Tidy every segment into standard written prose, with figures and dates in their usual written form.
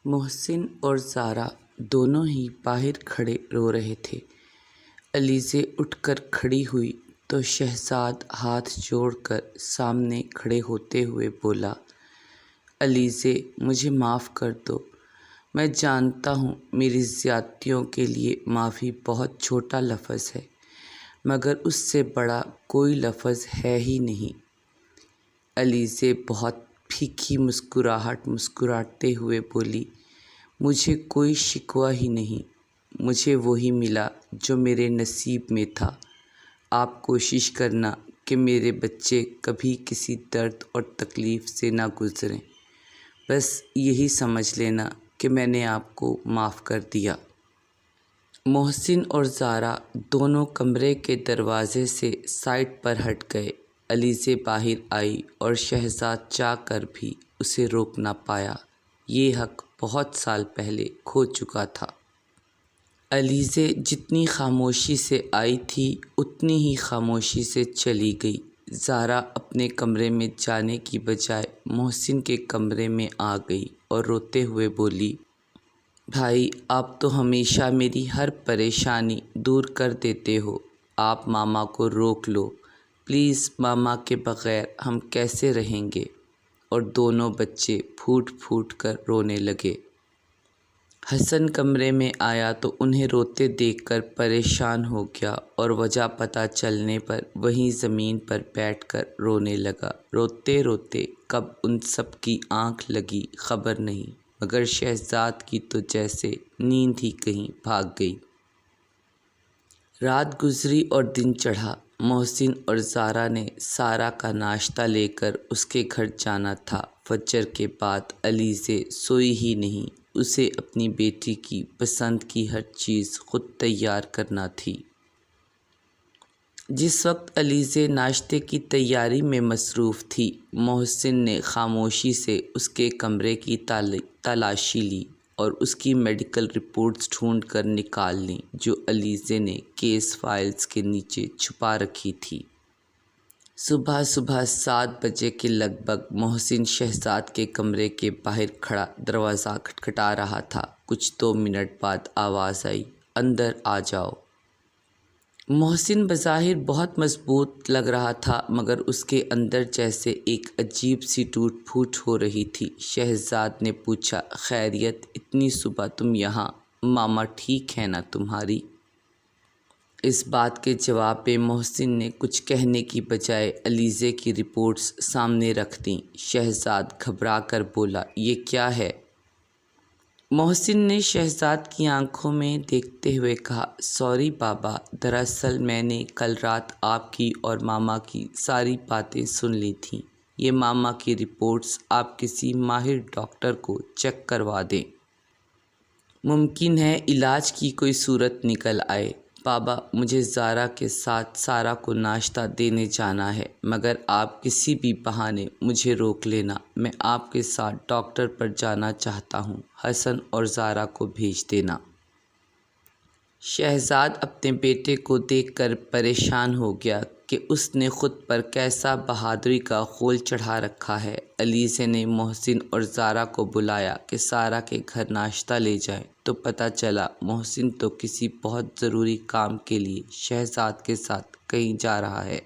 محسن اور زارا دونوں ہی باہر کھڑے رو رہے تھے۔ علیزے اٹھ کر کھڑی ہوئی تو شہزاد ہاتھ جوڑ کر سامنے کھڑے ہوتے ہوئے بولا، علیزے مجھے معاف کر دو۔ میں جانتا ہوں میری زیادتیوں کے لیے معافی بہت چھوٹا لفظ ہے، مگر اس سے بڑا کوئی لفظ ہے ہی نہیں۔ علیزے بہت پھیکی مسکراتے ہوئے بولی، مجھے کوئی شکوہ ہی نہیں، مجھے وہی ملا جو میرے نصیب میں تھا۔ آپ کوشش کرنا کہ میرے بچے کبھی کسی درد اور تکلیف سے نہ گزریں، بس یہی سمجھ لینا کہ میں نے آپ کو معاف کر دیا۔ محسن اور زارا دونوں کمرے کے دروازے سے سائڈ پر ہٹ گئے۔ علیزے باہر آئی اور شہزاد چاہ کر بھی اسے روک نہ پایا۔ یہ حق بہت سال پہلے کھو چکا تھا۔ علیزے جتنی خاموشی سے آئی تھی اتنی ہی خاموشی سے چلی گئی۔ زارا اپنے کمرے میں جانے کی بجائے محسن کے کمرے میں آ گئی اور روتے ہوئے بولی، بھائی آپ تو ہمیشہ میری ہر پریشانی دور کر دیتے ہو۔ آپ ماما کو روک لو پلیز، ماما کے بغیر ہم کیسے رہیں گے؟ اور دونوں بچے پھوٹ پھوٹ کر رونے لگے۔ حسن کمرے میں آیا تو انہیں روتے دیکھ کر پریشان ہو گیا اور وجہ پتہ چلنے پر وہیں زمین پر بیٹھ کر رونے لگا۔ روتے روتے کب ان سب کی آنکھ لگی خبر نہیں، مگر شہزاد کی تو جیسے نیند ہی کہیں بھاگ گئی۔ رات گزری اور دن چڑھا۔ محسن اور زارا نے سارا کا ناشتہ لے کر اس کے گھر جانا تھا۔ فجر کے بعد علیزے سوئی ہی نہیں، اسے اپنی بیٹی کی پسند کی ہر چیز خود تیار کرنا تھی۔ جس وقت علیزے ناشتے کی تیاری میں مصروف تھی، محسن نے خاموشی سے اس کے کمرے کی تلاشی لی اور اس کی میڈیکل رپورٹس ڈھونڈ کر نکال لیں جو علیزے نے کیس فائلز کے نیچے چھپا رکھی تھی۔ صبح 7 بجے کے لگ بھگ محسن شہزاد کے کمرے کے باہر کھڑا دروازہ کھٹکھٹا رہا تھا۔ کچھ 2 منٹ بعد آواز آئی، اندر آ جاؤ۔ محسن بظاہر بہت مضبوط لگ رہا تھا، مگر اس کے اندر جیسے ایک عجیب سی ٹوٹ پھوٹ ہو رہی تھی۔ شہزاد نے پوچھا، خیریت؟ اتنی صبح تم یہاں؟ ماما ٹھیک ہے نا تمہاری؟ اس بات کے جواب میں محسن نے کچھ کہنے کی بجائے علیزے کی رپورٹس سامنے رکھ دیں۔ شہزاد گھبرا کر بولا، یہ کیا ہے؟ محسن نے شہزاد کی آنکھوں میں دیکھتے ہوئے کہا، سوری بابا، دراصل میں نے کل رات آپ کی اور ماما کی ساری باتیں سن لی تھیں۔ یہ ماما کی رپورٹس آپ کسی ماہر ڈاکٹر کو چیک کروا دیں۔ ممکن ہے علاج کی کوئی صورت نکل آئے۔ بابا مجھے زارا کے ساتھ سارا کو ناشتہ دینے جانا ہے، مگر آپ کسی بھی بہانے مجھے روک لینا۔ میں آپ کے ساتھ ڈاکٹر پر جانا چاہتا ہوں۔ حسن اور زارا کو بھیج دینا۔ شہزاد اپنے بیٹے کو دیکھ کر پریشان ہو گیا کہ اس نے خود پر کیسا بہادری کا خول چڑھا رکھا ہے۔ علیزے نے محسن اور زارا کو بلایا کہ سارا کے گھر ناشتہ لے جائیں، تو پتہ چلا محسن تو کسی بہت ضروری کام کے لیے شہزاد کے ساتھ کہیں جا رہا ہے۔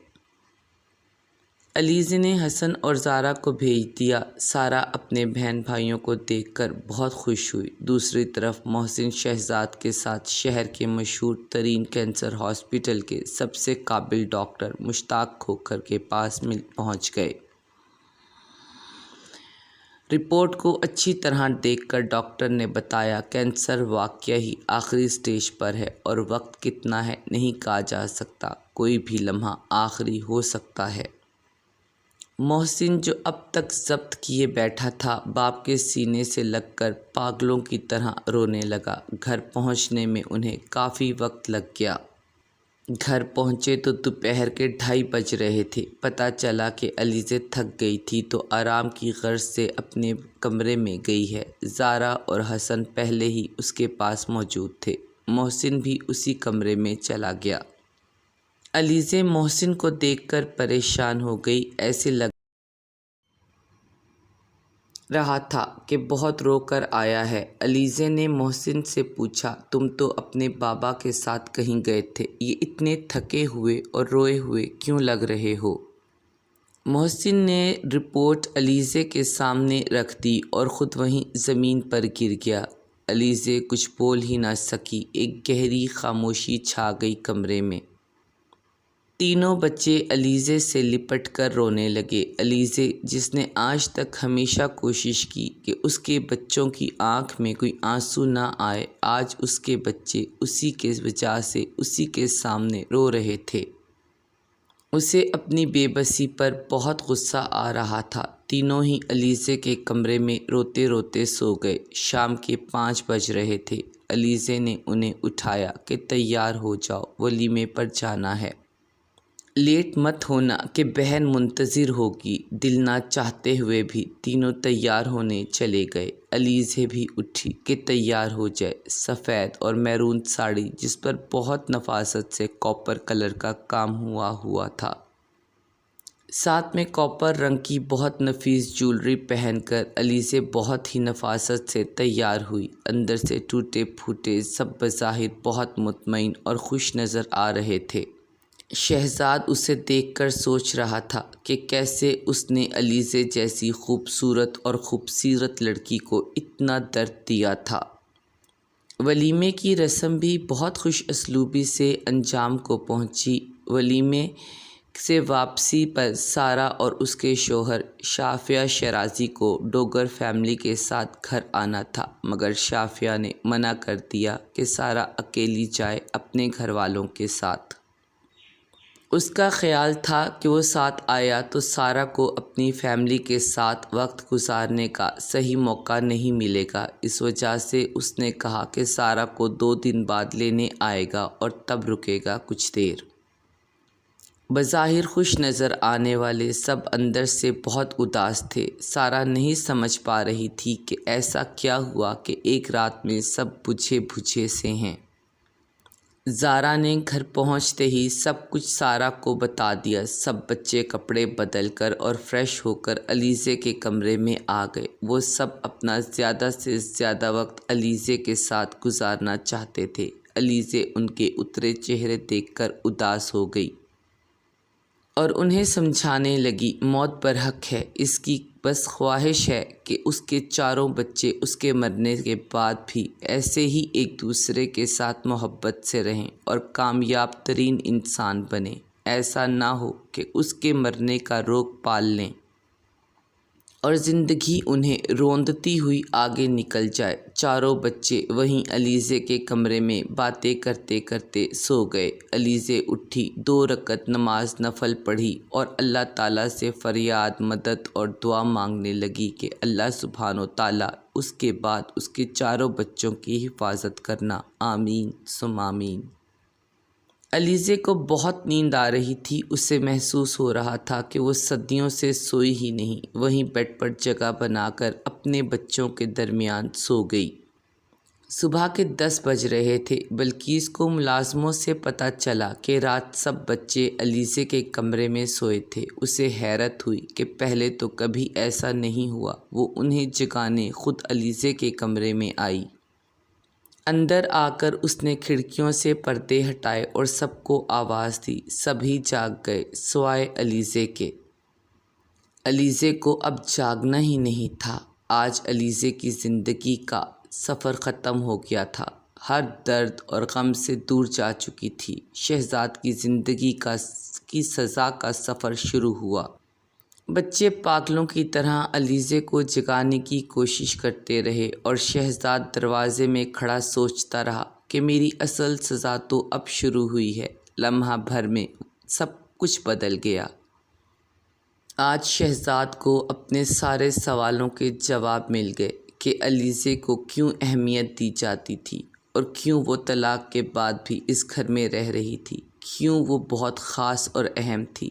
علیزے نے حسن اور زارا کو بھیج دیا۔ سارا اپنے بہن بھائیوں کو دیکھ کر بہت خوش ہوئی۔ دوسری طرف محسن شہزاد کے ساتھ شہر کے مشہور ترین کینسر ہاسپٹل کے سب سے قابل ڈاکٹر مشتاق کھوکھر کے پاس پہنچ گئے۔ رپورٹ کو اچھی طرح دیکھ کر ڈاکٹر نے بتایا، کینسر واقعی ہی آخری سٹیج پر ہے اور وقت کتنا ہے نہیں کہا جا سکتا، کوئی بھی لمحہ آخری ہو سکتا ہے۔ محسن جو اب تک ضبط کیے بیٹھا تھا، باپ کے سینے سے لگ کر پاگلوں کی طرح رونے لگا۔ گھر پہنچنے میں انہیں کافی وقت لگ گیا۔ گھر پہنچے تو دوپہر کے 2:30 بج رہے تھے۔ پتہ چلا کہ علیزے تھک گئی تھی تو آرام کی غرض سے اپنے کمرے میں گئی ہے۔ زارا اور حسن پہلے ہی اس کے پاس موجود تھے۔ محسن بھی اسی کمرے میں چلا گیا۔ علیزے محسن کو دیکھ کر پریشان ہو گئی۔ رہا تھا کہ بہت رو کر آیا ہے۔ علیزے نے محسن سے پوچھا، تم تو اپنے بابا کے ساتھ کہیں گئے تھے، یہ اتنے تھکے ہوئے اور روئے ہوئے کیوں لگ رہے ہو؟ محسن نے رپورٹ علیزے کے سامنے رکھ دی اور خود وہیں زمین پر گر گیا۔ علیزے کچھ بول ہی نہ سکی، ایک گہری خاموشی چھا گئی کمرے میں۔ تینوں بچے علیزے سے لپٹ کر رونے لگے۔ علیزے، جس نے آج تک ہمیشہ کوشش کی کہ اس کے بچوں کی آنکھ میں کوئی آنسو نہ آئے، آج اس کے بچے اسی کے وجہ سے اسی کے سامنے رو رہے تھے۔ اسے اپنی بے بسی پر بہت غصہ آ رہا تھا۔ تینوں ہی علیزے کے کمرے میں روتے روتے سو گئے۔ شام کے 5 بج رہے تھے۔ علیزے نے انہیں اٹھایا کہ تیار ہو جاؤ، ولیمے پر جانا ہے۔ لیٹ مت ہونا کہ بہن منتظر ہوگی۔ دل نہ چاہتے ہوئے بھی تینوں تیار ہونے چلے گئے۔ علیزے بھی اٹھی کہ تیار ہو جائے۔ سفید اور میرون ساڑی جس پر بہت نفاست سے کاپر کلر کا کام ہوا تھا، ساتھ میں کاپر رنگ کی بہت نفیس جولری پہن کر علیزے بہت ہی نفاست سے تیار ہوئی۔ اندر سے ٹوٹے پھوٹے سب بظاہر بہت مطمئن اور خوش نظر آ رہے تھے۔ شہزاد اسے دیکھ کر سوچ رہا تھا کہ کیسے اس نے علیزے جیسی خوبصورت اور خوبصیرت لڑکی کو اتنا درد دیا تھا۔ ولیمے کی رسم بھی بہت خوش اسلوبی سے انجام کو پہنچی۔ ولیمے سے واپسی پر سارا اور اس کے شوہر شافیہ شیرازی کو ڈوگر فیملی کے ساتھ گھر آنا تھا، مگر شافیہ نے منع کر دیا کہ سارا اکیلی جائے اپنے گھر والوں کے ساتھ۔ اس کا خیال تھا کہ وہ ساتھ آیا تو سارا کو اپنی فیملی کے ساتھ وقت گزارنے کا صحیح موقع نہیں ملے گا۔ اس وجہ سے اس نے کہا کہ سارا کو 2 دن بعد لینے آئے گا اور تب رکے گا کچھ دیر۔ بظاہر خوش نظر آنے والے سب اندر سے بہت اداس تھے۔ سارا نہیں سمجھ پا رہی تھی کہ ایسا کیا ہوا کہ ایک رات میں سب بجھے بجھے سے ہیں۔ زارا نے گھر پہنچتے ہی سب کچھ سارا کو بتا دیا۔ سب بچے کپڑے بدل کر اور فریش ہو کر علیزے کے کمرے میں آ گئے۔ وہ سب اپنا زیادہ سے زیادہ وقت علیزے کے ساتھ گزارنا چاہتے تھے۔ علیزے ان کے اترے چہرے دیکھ کر اداس ہو گئی اور انہیں سمجھانے لگی، موت برحق ہے، اس کی بس خواہش ہے کہ اس کے 4 بچے اس کے مرنے کے بعد بھی ایسے ہی ایک دوسرے کے ساتھ محبت سے رہیں اور کامیاب ترین انسان بنیں۔ ایسا نہ ہو کہ اس کے مرنے کا روگ پال لیں اور زندگی انہیں روندتی ہوئی آگے نکل جائے۔ 4 بچے وہیں علیزے کے کمرے میں باتیں کرتے کرتے سو گئے۔ علیزے اٹھی، 2 رکعت نماز نفل پڑھی اور اللہ تعالیٰ سے فریاد مدد اور دعا مانگنے لگی کہ اللہ سبحانہ و تعالیٰ اس کے بعد اس کے 4 بچوں کی حفاظت کرنا، آمین ثم آمین۔ علیزے کو بہت نیند آ رہی تھی۔ اسے محسوس ہو رہا تھا کہ وہ صدیوں سے سوئی ہی نہیں، وہیں بیڈ پر جگہ بنا کر اپنے بچوں کے درمیان سو گئی۔ صبح کے 10 بج رہے تھے۔ بلقیس کو ملازموں سے پتہ چلا کہ رات سب بچے علیزے کے کمرے میں سوئے تھے۔ اسے حیرت ہوئی کہ پہلے تو کبھی ایسا نہیں ہوا۔ وہ انہیں جگانے خود علیزے کے کمرے میں آئی۔ اندر آ کر اس نے کھڑکیوں سے پردے ہٹائے اور سب کو آواز دی۔ سبھی جاگ گئے سوائے علیزے کے۔ علیزے کو اب جاگنا ہی نہیں تھا۔ آج علیزے کی زندگی کا سفر ختم ہو گیا تھا۔ ہر درد اور غم سے دور جا چکی تھی۔ شہزاد کی زندگی کی سزا کا سفر شروع ہوا۔ بچے پاگلوں کی طرح علیزے کو جگانے کی کوشش کرتے رہے اور شہزاد دروازے میں کھڑا سوچتا رہا کہ میری اصل سزا تو اب شروع ہوئی ہے۔ لمحہ بھر میں سب کچھ بدل گیا۔ آج شہزاد کو اپنے سارے سوالوں کے جواب مل گئے کہ علیزے کو کیوں اہمیت دی جاتی تھی اور کیوں وہ طلاق کے بعد بھی اس گھر میں رہ رہی تھی، کیوں وہ بہت خاص اور اہم تھی۔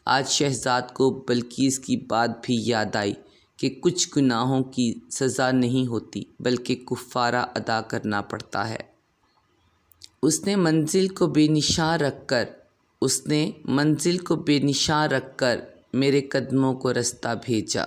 آج شہزاد کو بلقیس کی بات بھی یاد آئی کہ کچھ گناہوں کی سزا نہیں ہوتی بلکہ کفارہ ادا کرنا پڑتا ہے۔ اس نے منزل کو بے نشان رکھ کر میرے قدموں کو رستہ بھیجا۔